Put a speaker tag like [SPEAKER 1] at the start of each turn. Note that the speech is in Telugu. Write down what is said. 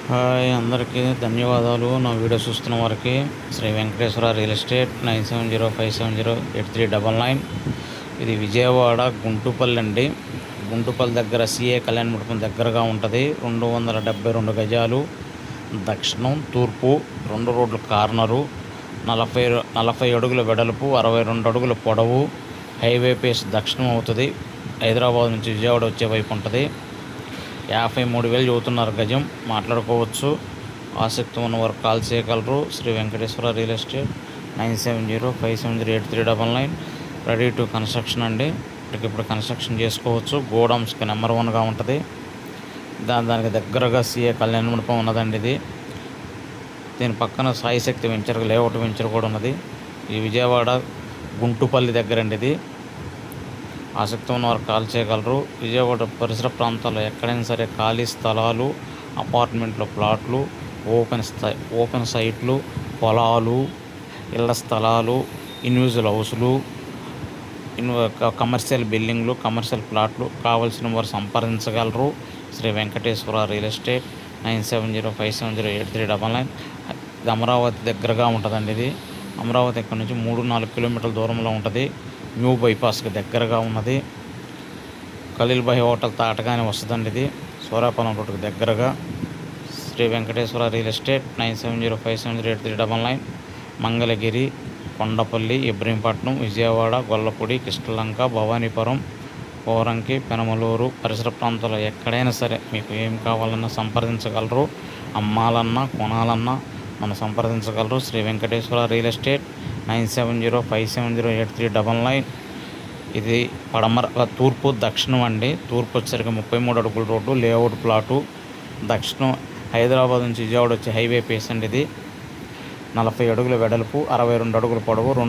[SPEAKER 1] హాయ్ అందరికీ ధన్యవాదాలు. నా వీడియో చూస్తున్న వారికి శ్రీ వెంకటేశ్వర రియల్ ఎస్టేట్ 9705708399. ఇది విజయవాడ గుంటుపల్లి అండి. గుంటుపల్లి దగ్గర సిఏ కళ్యాణ మండపం దగ్గరగా ఉంటుంది. 272 గజాలు, దక్షిణం తూర్పు 2 రోడ్ల కార్నరు, 40 అడుగుల వెడల్పు, 62 అడుగుల పొడవు, హైవే పేస్ దక్షిణం అవుతుంది. హైదరాబాద్ నుంచి విజయవాడ వచ్చే వైపు ఉంటుంది. 53,000 చెబుతున్నారు గజం. మాట్లాడుకోవచ్చు. ఆసక్తి ఉన్నవారు కాల్ చేయగలరు. Sri Venkateswara real estate 9705708399. Ready to construction అండి. ఇప్పుడు కన్స్ట్రక్షన్ చేసుకోవచ్చు. గోడౌన్స్కి నెంబర్ 1గా ఉంటుంది. దానికి దగ్గరగా సిఏ కళ్యాణ మండపం ఉన్నదండి. ఇది దీని పక్కన సాయి శక్తి వెంచర్ లేఅవుట్ వెంచర్ కూడా ఉన్నది. ఈ విజయవాడ గుంటుపల్లి దగ్గర అండి. ఇది ఆసక్తి ఉన్నవారు కాల్ చేయగలరు. విజయవాడ పరిసర ప్రాంతాల్లో ఎక్కడైనా సరే ఖాళీ స్థలాలు, అపార్ట్మెంట్లు, ప్లాట్లు, ఓపెన్ సైట్లు, పొలాలు, ఇళ్ల స్థలాలు, ఇండివిజువల్ హౌసులు, కమర్షియల్ బిల్డింగ్లు, కమర్షియల్ ప్లాట్లు కావాల్సిన వారు సంప్రదించగలరు. Sri Venkateswara real estate 9705708399. ఇది అమరావతి దగ్గరగా ఉంటుందండి. ఇది అమరావతి ఇక్కడ నుంచి 3-4 కిలోమీటర్ల దూరంలో ఉంటుంది. న్యూ బైపాస్కి దగ్గరగా ఉన్నది. ఖలీల్ భాయ్ హోటల్ తాటగానే వస్తుందండి. ఇది సూరాపాలెం రోడ్డుకి దగ్గరగా. Sri Venkateswara real estate 9705708399. మంగళగిరి, కొండపల్లి, ఇబ్రహీంపట్నం, విజయవాడ, గొల్లపూడి, కృష్ణలంక, భవానీపురం, పోరంకి, పెనమలూరు పరిసర ప్రాంతాల్లో ఎక్కడైనా సరే మీకు ఏం కావాలన్నా సంప్రదించగలరు. అమ్మాలన్నా కొనాలన్నా మనం సంప్రదించగలరు. Sri Venkateswara real estate 9705708399. ఇది తూర్పు దక్షిణం అండి. తూర్పు వచ్చేసరికి 33 అడుగుల రోడ్డు, లేఅవుట్ ప్లాటు. దక్షిణం హైదరాబాద్ నుంచి విజయవాడ వచ్చే హైవే పేస్ అండి. ఇది 40 అడుగుల వెడల్పు, 62 అడుగుల పొడవు, 2